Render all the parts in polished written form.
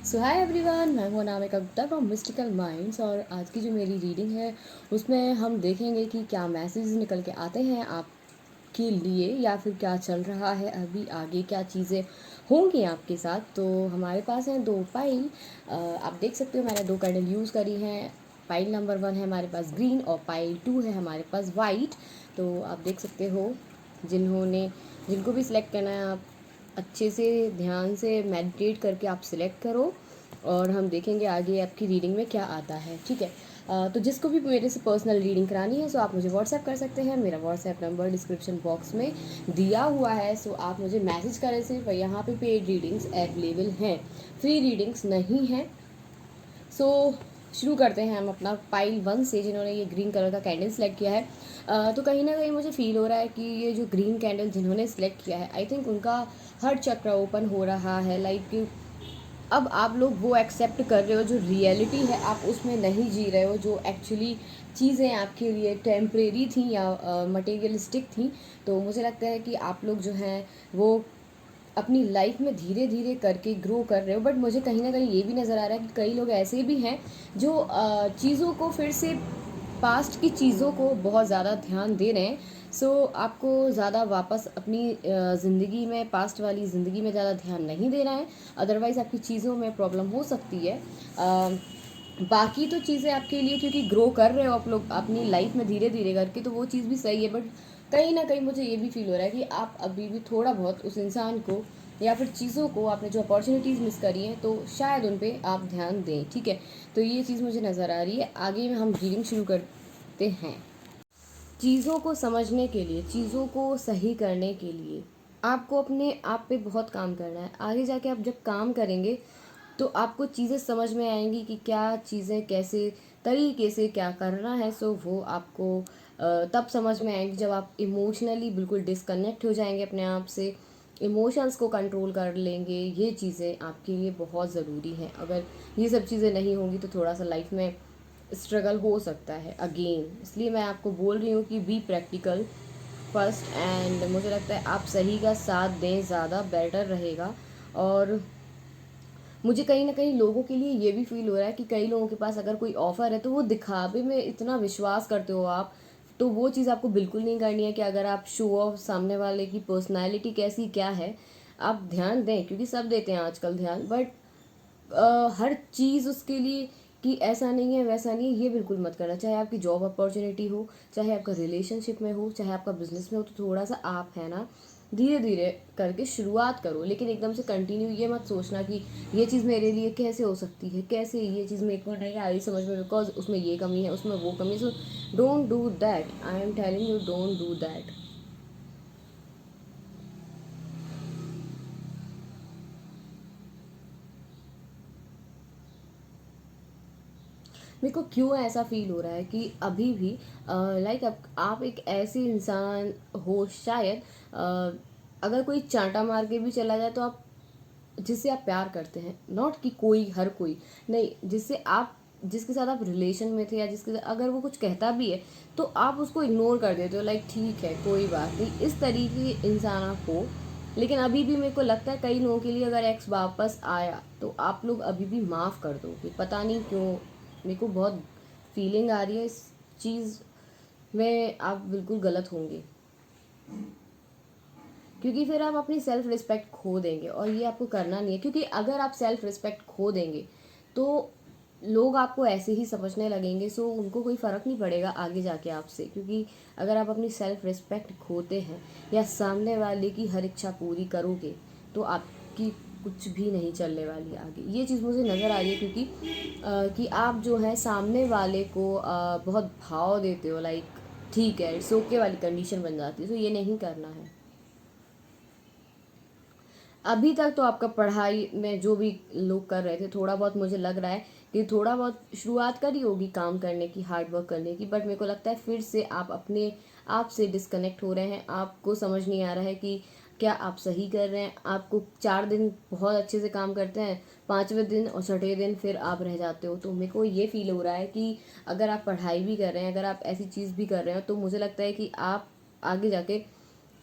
सो hi everyone, मैं हूं Anamika Gupta from mystical minds. और आज की जो मेरी रीडिंग है उसमें हम देखेंगे कि क्या मैसेज निकल के आते हैं आपके लिए, या फिर क्या चल रहा है अभी आगे, क्या चीज़ें होंगी आपके साथ। तो हमारे पास हैं दो पाइल। आप देख सकते हो मैंने दो कैंडल यूज़ करी हैं। पाइल नंबर 1 है हमारे पास ग्रीन और पाइल 2 है हमारे पास वाइट। तो आप देख सकते हो जिनको भी सिलेक्ट करना है, आप अच्छे से ध्यान से मेडिटेट करके आप सिलेक्ट करो और हम देखेंगे आगे आपकी रीडिंग में क्या आता है। ठीक है। तो जिसको भी मेरे से पर्सनल रीडिंग करानी है सो आप मुझे व्हाट्सएप कर सकते हैं। मेरा व्हाट्सएप नंबर डिस्क्रिप्शन बॉक्स में दिया हुआ है। सो आप मुझे मैसेज करें। सिर्फ यहाँ पे पेड रीडिंग्स अवेलेबल हैं, फ्री रीडिंग्स नहीं हैं। सो शुरू करते हैं हम अपना पाइल 1 से, जिन्होंने ये ग्रीन कलर का कैंडल सेलेक्ट किया है। तो कहीं ना कहीं मुझे फील हो रहा है कि ये जो ग्रीन कैंडल जिन्होंने सेलेक्ट किया है, आई थिंक उनका हर चक्र ओपन हो रहा है। लाइक अब आप लोग वो एक्सेप्ट कर रहे हो जो रियलिटी है, आप उसमें नहीं जी रहे हो। जो एक्चुअली चीज़ें आपके लिए टेम्परेरी थी या मटेरियलिस्टिक थी, तो मुझे लगता है कि आप लोग जो हैं वो अपनी लाइफ में धीरे धीरे करके ग्रो कर रहे हो। बट मुझे कहीं ना कहीं ये भी नज़र आ रहा है कि कई लोग ऐसे भी हैं जो चीज़ों को फिर से, पास्ट की चीज़ों को बहुत ज़्यादा ध्यान दे रहे हैं। सो आपको ज़्यादा वापस अपनी ज़िंदगी में, पास्ट वाली ज़िंदगी में ज़्यादा ध्यान नहीं देना है। अदरवाइज़ आपकी चीज़ों में प्रॉब्लम हो सकती है। बाकी तो चीज़ें आपके लिए, क्योंकि ग्रो कर रहे हो आप लोग अपनी लाइफ में धीरे धीरे करके, तो वो चीज़ भी सही है। बट कहीं ना कहीं मुझे ये भी फील हो रहा है कि आप अभी भी थोड़ा बहुत उस इंसान को या फिर चीज़ों को, आपने जो अपॉर्चुनिटीज़ मिस करी हैं तो शायद उन पे आप ध्यान दें। ठीक है। तो ये चीज़ मुझे नज़र आ रही है। आगे में हम रीडिंग शुरू करते हैं। चीज़ों को समझने के लिए, चीज़ों को सही करने के लिए आपको अपने आप पे बहुत काम करना है। आगे जाके आप जब काम करेंगे तो आपको चीज़ें समझ में आएंगी कि क्या चीज़ें कैसे तरीके से क्या करना है। सो वो आपको तब समझ में आएंगी जब आप इमोशनली बिल्कुल डिस्कनेक्ट हो जाएंगे अपने आप से, इमोशंस को कंट्रोल कर लेंगे। ये चीज़ें आपके लिए बहुत ज़रूरी हैं। अगर ये सब चीज़ें नहीं होंगी तो थोड़ा सा लाइफ में स्ट्रगल हो सकता है अगेन। इसलिए मैं आपको बोल रही हूँ कि बी प्रैक्टिकल फर्स्ट, एंड मुझे लगता है आप सही का साथ दें, ज़्यादा बेटर रहेगा। और मुझे कहीं ना कहीं लोगों के लिए ये भी फील हो रहा है कि कई लोगों के पास अगर कोई ऑफ़र है तो वो दिखावे में इतना विश्वास करते हो आप, तो वो चीज़ आपको बिल्कुल नहीं करनी है। कि अगर आप शो ऑफ सामने वाले की पर्सनालिटी कैसी क्या है, आप ध्यान दें, क्योंकि सब देते हैं आजकल ध्यान। बट हर चीज़ उसके लिए कि ऐसा नहीं है वैसा नहीं है, ये बिल्कुल मत करना। चाहे आपकी जॉब अपॉर्चुनिटी हो, चाहे आपका रिलेशनशिप में हो, चाहे आपका बिजनेस में हो, तो थोड़ा सा आप है ना धीरे धीरे करके शुरुआत करो। लेकिन एकदम से कंटिन्यू ये मत सोचना कि ये चीज़ मेरे लिए कैसे हो सकती है, कैसे ये चीज़ मेरे को नहीं आ रही समझ में, बिकॉज उसमें ये कमी है, उसमें वो कमी है। So don't do that, I am telling you, don't do that. मेरे को क्यों ऐसा फील हो रहा है कि अभी भी लाइक आप एक ऐसे इंसान हो शायद, अगर कोई चांटा मार के भी चला जाए तो आप, जिससे आप प्यार करते हैं, नॉट कि कोई, हर कोई नहीं, जिससे आप, जिसके साथ आप रिलेशन में थे, या जिसके साथ अगर वो कुछ कहता भी है तो आप उसको इग्नोर कर देते हो। लाइक ठीक है, कोई बात नहीं, इस तरीके के इंसान आप हो। लेकिन अभी भी मेरे को लगता है कई लोगों के लिए अगर एक्स वापस आया तो आप लोग अभी भी माफ़ कर दोगे। पता नहीं क्यों, मेरे को बहुत फीलिंग आ रही है इस चीज़ में। आप बिल्कुल गलत होंगे, क्योंकि फिर आप अपनी सेल्फ रिस्पेक्ट खो देंगे और ये आपको करना नहीं है। क्योंकि अगर आप सेल्फ रिस्पेक्ट खो देंगे तो लोग आपको ऐसे ही समझने लगेंगे। सो उनको कोई फ़र्क नहीं पड़ेगा आगे जाके आपसे। क्योंकि अगर आप अपनी सेल्फ रिस्पेक्ट खोते हैं या सामने वाले की हर इच्छा पूरी करोगे तो आपकी कुछ भी नहीं चलने वाली आगे। ये चीज़ मुझे नज़र आ रही है, क्योंकि कि आप जो है सामने वाले को बहुत भाव देते हो। लाइक ठीक है, इट्स ओके वाली कंडीशन बन जाती है। तो ये नहीं करना है। अभी तक तो आपका पढ़ाई में जो भी लोग कर रहे थे, थोड़ा बहुत मुझे लग रहा है कि थोड़ा बहुत शुरुआत करी होगी काम करने की, हार्ड वर्क करने की। बट मेरे को लगता है फिर से आप अपने आप से डिस्कनेक्ट हो रहे हैं। आपको समझ नहीं आ रहा है कि क्या आप सही कर रहे हैं। आपको 4 दिन बहुत अच्छे से काम करते हैं, 5वें दिन और 6ठे दिन फिर आप रह जाते हो। तो मेरे को ये फील हो रहा है कि अगर आप पढ़ाई भी कर रहे हैं, अगर आप ऐसी चीज़ भी कर रहे हो, तो मुझे लगता है कि आप आगे जाके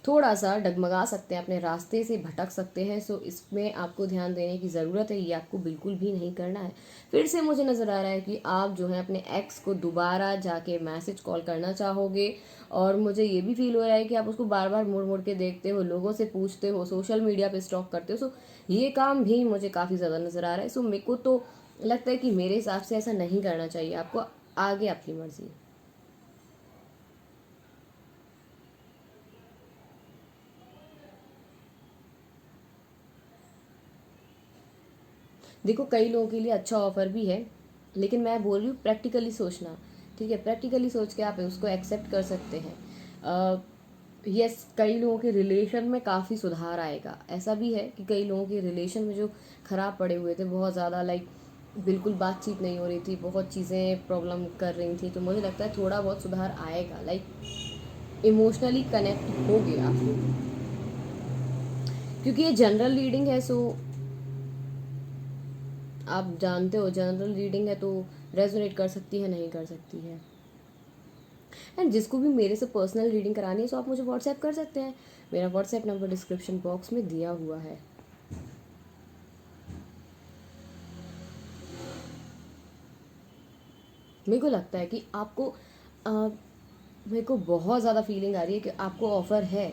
थोड़ा सा डगमगा सकते हैं, अपने रास्ते से भटक सकते हैं। सो इसमें आपको ध्यान देने की ज़रूरत है, ये आपको बिल्कुल भी नहीं करना है। फिर से मुझे नज़र आ रहा है कि आप जो है अपने एक्स को दोबारा जाके मैसेज कॉल करना चाहोगे, और मुझे ये भी फील हो रहा है कि आप उसको बार बार मुड़ मुड़ के देखते हो, लोगों से पूछते हो, सोशल मीडिया पे स्टॉक करते हो। सो ये काम भी मुझे काफ़ी ज़्यादा नज़र आ रहा है। सो मेरे को तो लगता है कि मेरे हिसाब से ऐसा नहीं करना चाहिए आपको। आगे आपकी मर्ज़ी। देखो, कई लोगों के लिए अच्छा ऑफ़र भी है, लेकिन मैं बोल रही हूँ प्रैक्टिकली सोचना। ठीक है, प्रैक्टिकली सोच के आप उसको एक्सेप्ट कर सकते हैं। यस, कई लोगों के रिलेशन में काफ़ी सुधार आएगा। ऐसा भी है कि कई लोगों के रिलेशन में जो ख़राब पड़े हुए थे, बहुत ज़्यादा लाइक बिल्कुल बातचीत नहीं हो रही थी, बहुत चीज़ें प्रॉब्लम कर रही थी, तो मुझे लगता है थोड़ा बहुत सुधार आएगा। लाइक इमोशनली कनेक्ट हो गए आप लोग, क्योंकि ये जनरल रीडिंग है। सो आप जानते हो जनरल रीडिंग है, तो रेजोनेट कर सकती है, नहीं कर सकती है। एंड जिसको भी मेरे से पर्सनल रीडिंग करानी है, सो आप मुझे व्हाट्सएप कर सकते हैं। मेरा व्हाट्सएप नंबर डिस्क्रिप्शन बॉक्स में दिया हुआ है। मेरे को लगता है कि आपको मेरे को बहुत ज़्यादा फीलिंग आ रही है कि आपको ऑफ़र है,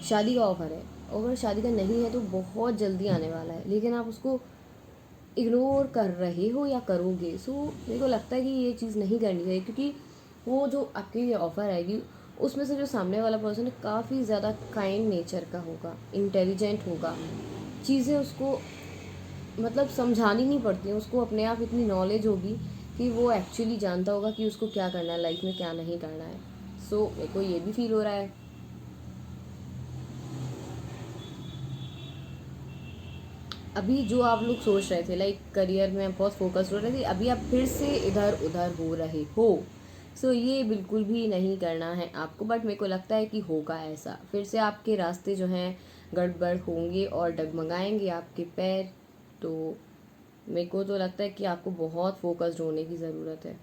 शादी का ऑफ़र है। अगर शादी का नहीं है तो बहुत जल्दी आने वाला है, लेकिन आप उसको इग्नोर कर रहे हो या करोगे। सो मेरे को लगता है कि ये चीज़ नहीं करनी चाहिए, क्योंकि वो जो आपके लिए ऑफ़र आएगी, उसमें से जो सामने वाला पर्सन है काफ़ी ज़्यादा काइंड नेचर का होगा, इंटेलिजेंट होगा। चीज़ें उसको मतलब समझानी नहीं पड़ती हैं, उसको अपने आप इतनी नॉलेज होगी कि वो एक्चुअली जानता होगा कि उसको क्या करना है लाइफ में, क्या नहीं करना है। सो मेरे को ये भी फील हो रहा है। अभी जो आप लोग सोच रहे थे लाइक करियर में बहुत फोकस हो रहे थे, अभी आप फिर से इधर उधर हो रहे हो। सो ये बिल्कुल भी नहीं करना है आपको, बट मेरे को लगता है कि होगा ऐसा, फिर से आपके रास्ते जो हैं गड़बड़ होंगे और डगमगाएंगे आपके पैर। तो मेरे को तो लगता है कि आपको बहुत फोकस्ड होने की ज़रूरत है।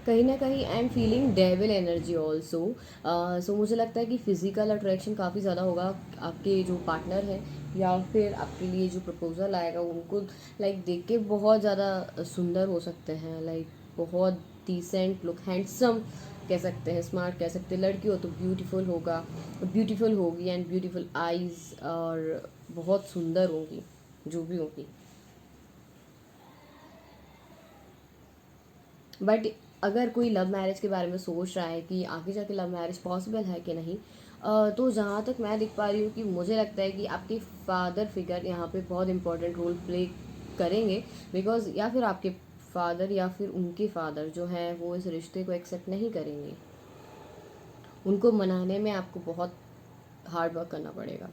कहीं ना कहीं I am feeling devil energy also. So मुझे लगता है कि फिजिकल अट्रैक्शन काफ़ी ज़्यादा होगा। आपके जो पार्टनर है या फिर आपके लिए जो प्रपोजल आएगा, उनको लाइक देख के बहुत ज़्यादा सुंदर हो सकते हैं, लाइक बहुत डिसेंट लुक, हैंडसम कह सकते हैं, स्मार्ट कह सकते हैं। लड़की हो तो ब्यूटीफुल होगा, ब्यूटीफुल होगी एंड ब्यूटीफुल आईज़, और बहुत सुंदर होगी जो भी होगी। बट अगर कोई लव मैरिज के बारे में सोच रहा है कि आगे जाके लव मैरिज पॉसिबल है कि नहीं, तो जहाँ तक मैं देख पा रही हूँ कि मुझे लगता है कि आपके फादर फिगर यहाँ पे बहुत इंपॉर्टेंट रोल प्ले करेंगे। बिकॉज या फिर आपके फादर या फिर उनके फादर जो हैं वो इस रिश्ते को एक्सेप्ट नहीं करेंगे। उनको मनाने में आपको बहुत हार्ड वर्क करना पड़ेगा।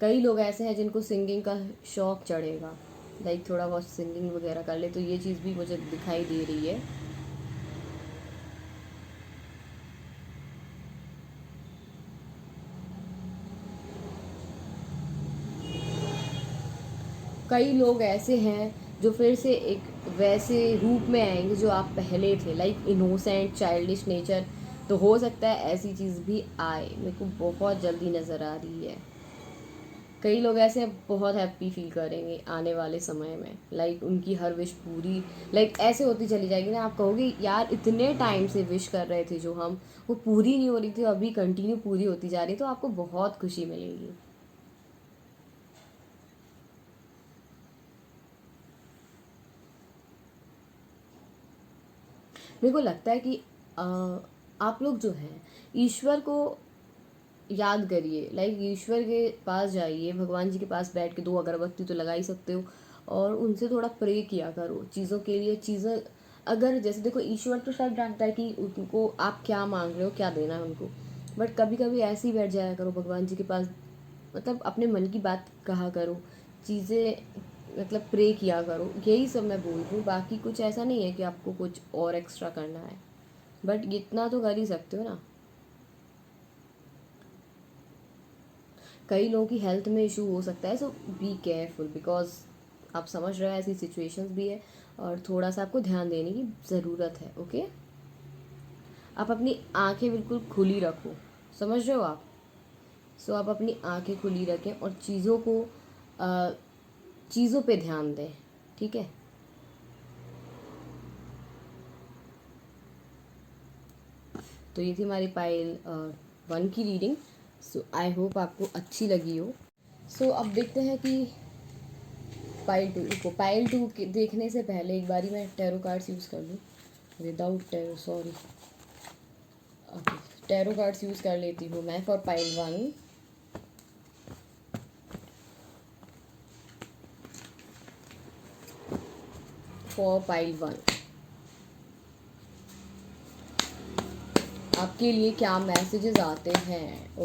कई लोग ऐसे हैं जिनको सिंगिंग का शौक चढ़ेगा, लाइक थोड़ा बहुत सिंगिंग वगैरह कर ले, तो ये चीज़ भी मुझे दिखाई दे रही है। कई लोग ऐसे हैं जो फिर से एक वैसे रूप में आएंगे जो आप पहले थे, लाइक इनोसेंट चाइल्डिश नेचर। तो हो सकता है ऐसी चीज़ भी आए, मेरे को बहुत जल्दी नज़र आ रही है। कई लोग ऐसे बहुत हैप्पी फील करेंगे आने वाले समय में, लाइक उनकी हर विश पूरी लाइक ऐसे होती चली जाएगी ना, आप कहोगे यार इतने टाइम से विश कर रहे थे जो हम, वो पूरी नहीं हो रही थी, अभी कंटिन्यू पूरी होती जा रही है, तो आपको बहुत खुशी मिलेगी। मेरे को लगता है कि अ, आप लोग जो हैं ईश्वर को याद करिए, लाइक ईश्वर के पास जाइए, भगवान जी के पास बैठ के दो अगरबत्ती तो लगा ही सकते हो, और उनसे थोड़ा प्रे किया करो चीज़ों के लिए। चीज़ें अगर जैसे देखो, ईश्वर तो सब जानता है कि उनको आप क्या मांग रहे हो, क्या देना है उनको। बट कभी कभी ऐसे ही बैठ जाया करो भगवान जी के पास, मतलब अपने मन की बात कहा करो, चीज़ें मतलब प्रे किया करो। यही सब मैं बोल रही हूँ, बाकी कुछ ऐसा नहीं है कि आपको कुछ और एक्स्ट्रा करना है, बट इतना तो कर ही सकते हो ना। कई लोगों की हेल्थ में इशू हो सकता है, सो बी केयरफुल, बिकॉज आप समझ रहे हो ऐसी सिचुएशंस भी है और थोड़ा सा आपको ध्यान देने की ज़रूरत है। ओके, आप अपनी आंखें बिल्कुल खुली रखो, समझ रहे हो आप। सो आप अपनी आंखें खुली रखें और चीज़ों पे ध्यान दें, ठीक है। तो ये थी हमारी पाइल 1 की रीडिंग। सो आई होप आपको अच्छी लगी हो। सो अब देखते हैं कि पाइल 2 देखने से पहले एक बारी मैं टैरो कार्ड्स यूज़ कर लूँ, without tarot, sorry. Okay, tarot cards use कर लेती हूँ मैं फॉर पाइल 1। फॉर पाइल 1 आपके लिए क्या मैसेजेस आते हैं।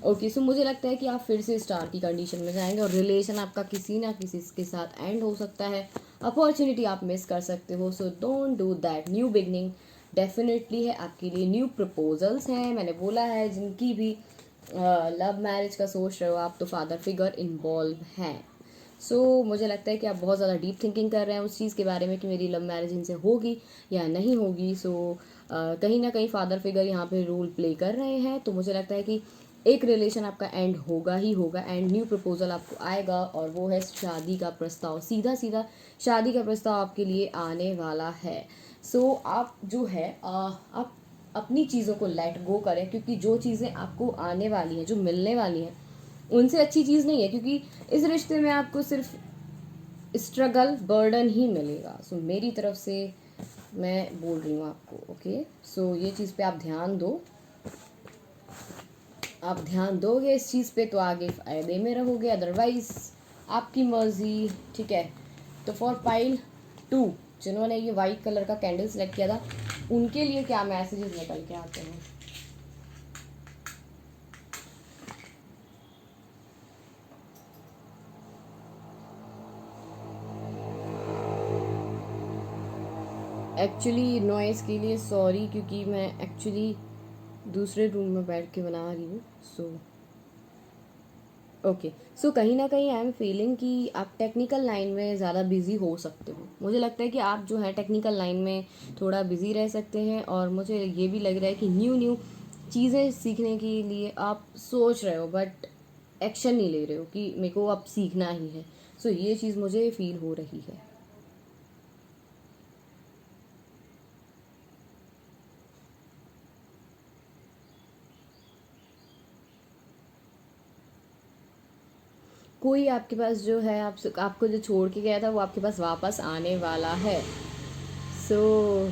ओके, सो मुझे लगता है कि आप फिर से स्टार की कंडीशन में जाएंगे और रिलेशन आपका किसी ना किसी के साथ एंड हो सकता है। अपॉर्चुनिटी आप मिस कर सकते हो, so don't do that. New beginning definitely है आपके लिए। न्यू प्रपोजल्स हैं, मैंने बोला है। जिनकी भी लव मैरिज का सोच रहे हो आप, तो फादर फिगर इन्वॉल्व हैं। सो मुझे लगता है कि आप बहुत ज़्यादा डीप थिंकिंग कर रहे हैं उस चीज़ के बारे में कि मेरी लव मैरिज इनसे होगी या नहीं होगी। सो कहीं ना कहीं फादर फिगर यहाँ पे रोल प्ले कर रहे हैं। तो मुझे लगता है कि एक रिलेशन आपका एंड होगा ही होगा, एंड न्यू प्रपोजल आपको आएगा, और वो है शादी का प्रस्ताव। सीधा सीधा शादी का प्रस्ताव आपके लिए आने वाला है। सो आप जो है आप अपनी चीज़ों को लेट गो करें, क्योंकि जो चीज़ें आपको आने वाली हैं, जो मिलने वाली हैं, उनसे अच्छी चीज़ नहीं है। क्योंकि इस रिश्ते में आपको सिर्फ स्ट्रगल, बर्डन ही मिलेगा। सो मेरी तरफ से मैं बोल रही हूँ आपको। ओके, सो ये चीज़ पे आप ध्यान दो। आप ध्यान दोगे इस चीज़ पे तो आगे फ़ायदे में रहोगे, अदरवाइज आपकी मर्जी, ठीक है। तो फॉर पाइल 2 जिन्होंने ये वाइट कलर का कैंडल सेलेक्ट किया था, उनके लिए क्या मैसेजेस निकल के आते हैं। एक्चुअली नॉइज़ के लिए सॉरी, क्योंकि मैं एक्चुअली दूसरे रूम में बैठ के बना रही हूँ। ओके, सो कहीं ना कहीं आई एम फीलिंग कि आप टेक्निकल लाइन में ज़्यादा बिजी हो सकते हो। मुझे लगता है कि आप जो है टेक्निकल लाइन में थोड़ा बिजी रह सकते हैं, और मुझे ये भी लग रहा है कि न्यू चीज़ें सीखने के लिए आप सोच रहे हो, बट एक्शन नहीं ले रहे हो कि मेरे को अब सीखना ही है। सो ये चीज़ मुझे फील हो रही है। कोई आपके पास जो है, आपको जो छोड़ के गया था, वो आपके पास वापस आने वाला है।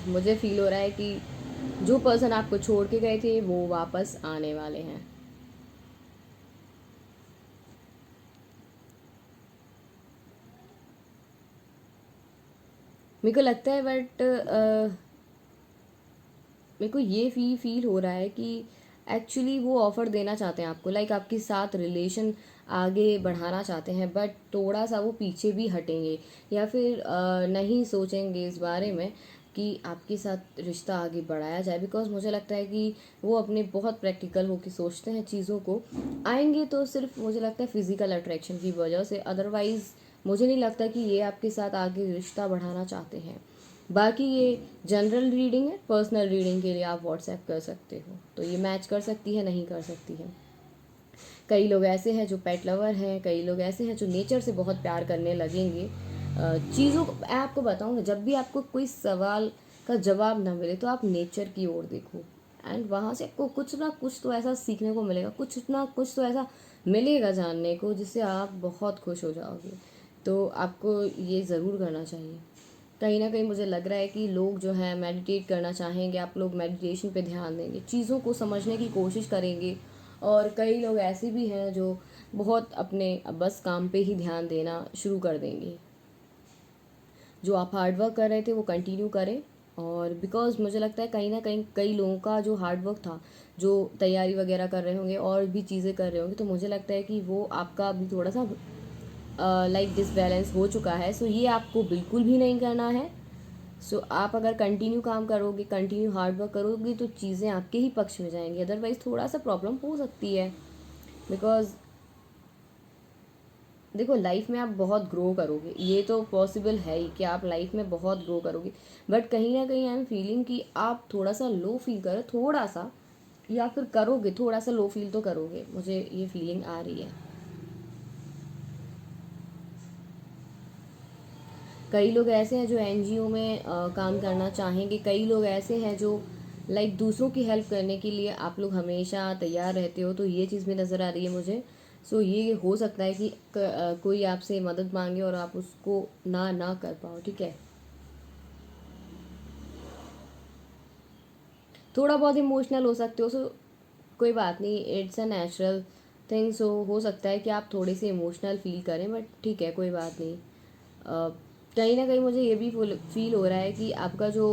मुझे फील हो रहा है कि जो पर्सन आपको छोड़ के गए थे वो वापस आने वाले हैं। मेरे को लगता है, बट मेरे को ये फील हो रहा है कि एक्चुअली वो ऑफ़र देना चाहते हैं आपको, लाइक आपके साथ रिलेशन आगे बढ़ाना चाहते हैं, बट थोड़ा सा वो पीछे भी हटेंगे, या फिर नहीं सोचेंगे इस बारे में कि आपके साथ रिश्ता आगे बढ़ाया जाए। बिकॉज मुझे लगता है कि वो अपने बहुत प्रैक्टिकल होकर सोचते हैं चीज़ों को। आएंगे तो सिर्फ मुझे लगता है फिज़िकल अट्रैक्शन की वजह से, अदरवाइज़ मुझे नहीं लगता कि ये आपके साथ आगे रिश्ता बढ़ाना चाहते हैं। बाकी ये जनरल रीडिंग है, पर्सनल रीडिंग के लिए आप व्हाट्सएप कर सकते हो, तो ये मैच कर सकती है, नहीं कर सकती है। कई लोग ऐसे हैं जो पेट लवर हैं, कई लोग ऐसे हैं जो नेचर से बहुत प्यार करने लगेंगे। चीज़ों को मैं आपको बताऊँ ना, जब भी आपको कोई सवाल का जवाब ना मिले तो आप नेचर की ओर देखो, एंड वहाँ से आपको कुछ ना कुछ तो ऐसा सीखने को मिलेगा, कुछ ना कुछ तो ऐसा मिलेगा जानने को, जिससे आप बहुत खुश हो जाओगे। तो आपको ये ज़रूर करना चाहिए। कहीं ना कहीं मुझे लग रहा है कि लोग जो हैं मेडिटेट करना चाहेंगे, आप लोग मेडिटेशन पे ध्यान देंगे, चीज़ों को समझने की कोशिश करेंगे। और कई लोग ऐसे भी हैं जो बहुत अपने बस काम पे ही ध्यान देना शुरू कर देंगे। जो आप हार्ड वर्क कर रहे थे वो कंटिन्यू करें। और बिकॉज मुझे लगता है कहीं ना कहीं कई लोगों का जो हार्ड वर्क था, जो तैयारी वगैरह कर रहे होंगे और भी चीज़ें कर रहे होंगे, तो मुझे लगता है कि वो आपका अभी थोड़ा सा लाइक डिसबैलेंस हो चुका है। सो ये आपको बिल्कुल भी नहीं करना है। सो आप अगर कंटिन्यू काम करोगे, कंटिन्यू हार्ड वर्क करोगे तो चीज़ें आपके ही पक्ष में जाएंगी। अदरवाइज़ थोड़ा सा प्रॉब्लम हो सकती है, बिकॉज देखो लाइफ में आप बहुत ग्रो करोगे, ये तो पॉसिबल है ही कि आप लाइफ में बहुत ग्रो करोगे, बट कहीं ना कहीं आई एम फीलिंग कि आप थोड़ा सा लो फील करो, थोड़ा सा, या फिर करोगे, थोड़ा सा लो फील तो करोगे, मुझे ये फीलिंग आ रही है। कई लोग ऐसे हैं जो एनजीओ में काम करना चाहेंगे, कई लोग ऐसे हैं जो लाइक दूसरों की हेल्प करने के लिए आप लोग हमेशा तैयार रहते हो, तो ये चीज़ भी नज़र आ रही है मुझे। सो ये हो सकता है कि कोई आपसे मदद मांगे और आप उसको ना कर पाओ, ठीक है। थोड़ा बहुत इमोशनल हो सकते हो, सो कोई बात नहीं, इट्स अ नेचुरल थिंग। सो हो सकता है कि आप थोड़े से इमोशनल फील करें, बट ठीक है, कोई बात नहीं। कहीं ना कहीं मुझे ये भी फील हो रहा है कि आपका जो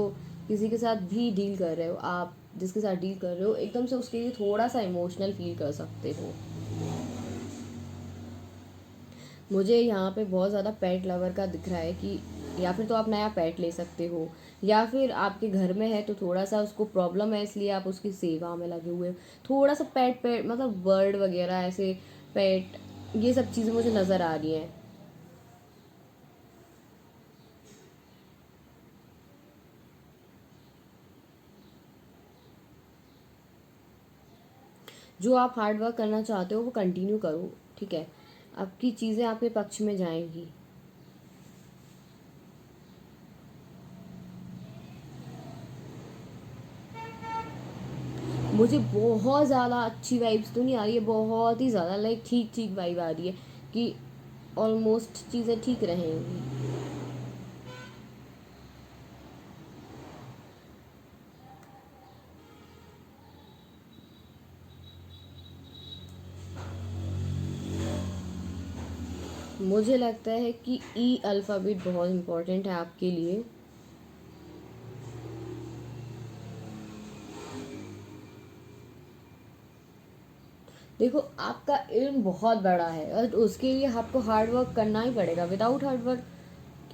किसी के साथ भी डील कर रहे हो, आप जिसके साथ डील कर रहे हो, एकदम से उसके लिए थोड़ा सा इमोशनल फील कर सकते हो। मुझे यहाँ पे बहुत ज़्यादा पेट लवर का दिख रहा है कि या फिर तो आप नया पेट ले सकते हो, या फिर आपके घर में है तो थोड़ा सा उसको प्रॉब्लम है इसलिए आप उसकी सेवा में लगे हुए हो। थोड़ा सा पेट पेट मतलब बर्ड वगैरह ऐसे पेट, ये सब चीज़ें मुझे नज़र आ रही हैं। जो आप हार्ड वर्क करना चाहते हो वो कंटिन्यू करो, ठीक है, आपकी चीज़ें आपके पक्ष में जाएंगी। मुझे बहुत ज़्यादा अच्छी वाइब्स तो नहीं आ रही है, बहुत ही ज़्यादा लाइक ठीक ठीक वाइब आ रही है कि ऑलमोस्ट चीज़ें ठीक रहेंगी। मुझे लगता है कि ई अल्फ़ाबेट बहुत इम्पोर्टेंट है आपके लिए। देखो आपका इल्म बहुत बड़ा है और उसके लिए आपको हार्ड वर्क करना ही पड़ेगा, विदाउट हार्ड वर्क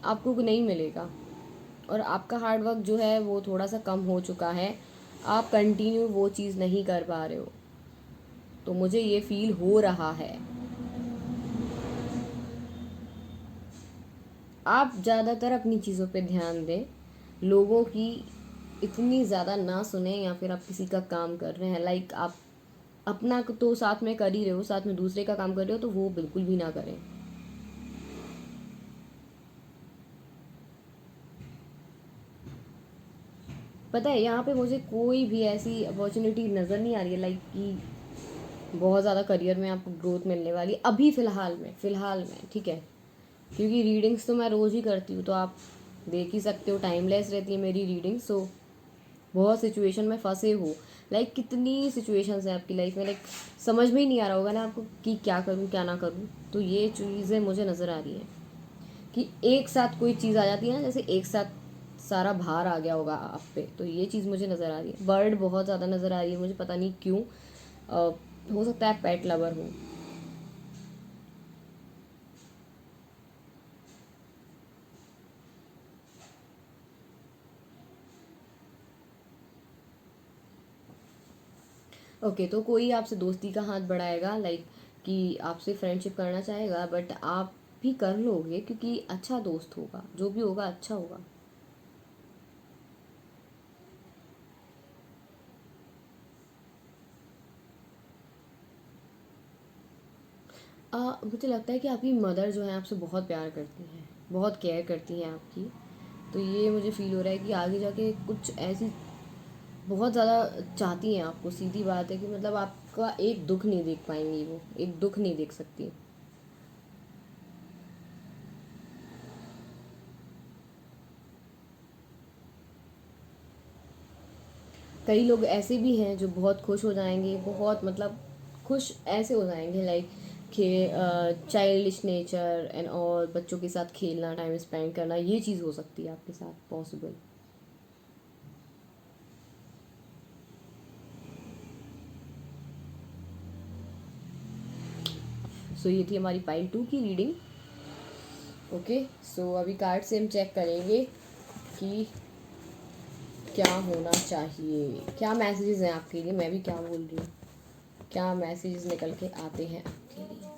आपको नहीं मिलेगा। और आपका हार्ड वर्क जो है वो थोड़ा सा कम हो चुका है, आप कंटिन्यू वो चीज़ नहीं कर पा रहे हो, तो मुझे ये फील हो रहा है। आप ज़्यादातर अपनी चीज़ों पे ध्यान दें, लोगों की इतनी ज़्यादा ना सुने, या फिर आप किसी का काम कर रहे हैं लाइक आप अपना तो साथ में कर ही रहे हो, साथ में दूसरे का काम कर रहे हो, तो वो बिल्कुल भी ना करें। पता है यहाँ पे मुझे कोई भी ऐसी अपॉर्चुनिटी नज़र नहीं आ रही है लाइक कि बहुत ज़्यादा करियर में आपको ग्रोथ मिलने वाली अभी फ़िलहाल में, ठीक है। क्योंकि रीडिंग्स तो मैं रोज़ ही करती हूँ, तो आप देख ही सकते हो टाइमलेस रहती है मेरी रीडिंग्स। सो बहुत सिचुएशन में फंसे हो, लाइक कितनी सिचुएशंस हैं आपकी लाइफ में, लाइक समझ में ही नहीं आ रहा होगा ना आपको कि क्या करूँ क्या ना करूँ। तो ये चीज़ें मुझे नज़र आ रही हैं कि एक साथ कोई चीज़ आ जाती है ना, जैसे एक साथ सारा भार आ गया होगा आप पे, तो ये चीज़ मुझे नज़र आ रही है। बर्ड बहुत ज़्यादा नज़र आ रही है मुझे, पता नहीं क्यों। हो सकता है पेट लवर हो। ओके, तो कोई आपसे दोस्ती का हाथ बढ़ाएगा, लाइक कि आपसे फ्रेंडशिप करना चाहेगा, बट आप भी कर लोगे क्योंकि अच्छा दोस्त होगा, जो भी होगा अच्छा होगा। मुझे लगता है कि आपकी मदर जो है आपसे बहुत प्यार करती हैं, बहुत केयर करती हैं आपकी। तो ये मुझे फील हो रहा है कि आगे जाके कुछ ऐसी बहुत ज़्यादा चाहती हैं आपको, सीधी बात है कि मतलब आपका एक दुख नहीं देख पाएंगी, वो एक दुख नहीं देख सकती। कई लोग ऐसे भी हैं जो बहुत खुश हो जाएंगे, बहुत मतलब खुश ऐसे हो जाएंगे लाइक खे चाइल्डिश नेचर एंड और बच्चों के साथ खेलना, टाइम स्पेंड करना, ये चीज़ हो सकती है आपके साथ पॉसिबल। सो ये थी हमारी पाइल 2 की रीडिंग। ओके, सो अभी कार्ड से हम चेक करेंगे कि क्या होना चाहिए, क्या मैसेजेस हैं आपके लिए, मैं भी क्या बोल रही हूँ, क्या मैसेजेस निकल के आते हैं आपके लिए।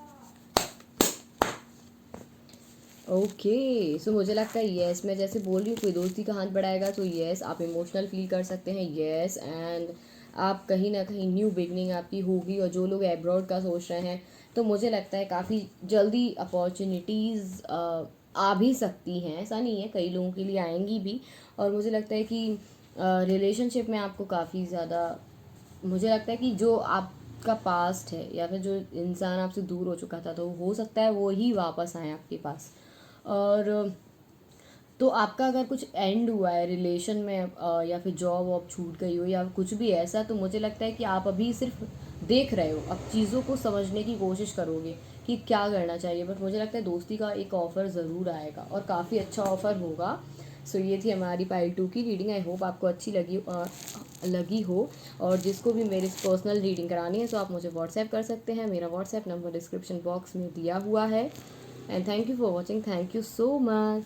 ओके, सो मुझे लगता है यस, मैं जैसे बोल रही हूँ कोई दोस्ती का हाथ बढ़ाएगा तो यस आप इमोशनल फील कर सकते हैं, यस एंड आप कहीं ना कहीं न्यू बिगनिंग आपकी होगी। और जो लोग एब्रॉड का सोच रहे हैं तो मुझे लगता है काफ़ी जल्दी अपॉर्चुनिटीज़ आ भी सकती हैं, ऐसा नहीं है, कई लोगों के लिए आएंगी भी। और मुझे लगता है कि रिलेशनशिप में आपको काफ़ी ज़्यादा, मुझे लगता है कि जो आपका पास्ट है या फिर जो इंसान आपसे दूर हो चुका था तो हो सकता है वो ही वापस आए आपके पास। और तो आपका अगर कुछ एंड हुआ है रिलेशन में या फिर जॉब वॉब छूट गई हो या कुछ भी ऐसा, तो मुझे लगता है कि आप अभी सिर्फ देख रहे हो, अब चीज़ों को समझने की कोशिश करोगे कि क्या करना चाहिए। बट मुझे लगता है दोस्ती का एक ऑफ़र ज़रूर आएगा और काफ़ी अच्छा ऑफ़र होगा। सो ये थी हमारी पाई 2 की रीडिंग, आई होप आपको अच्छी लगी हो। और जिसको भी मेरी पर्सनल रीडिंग करानी है तो आप मुझे व्हाट्सएप कर सकते हैं, मेरा व्हाट्सएप नंबर डिस्क्रिप्शन बॉक्स में दिया हुआ है। And thank you for watching, thank you so much.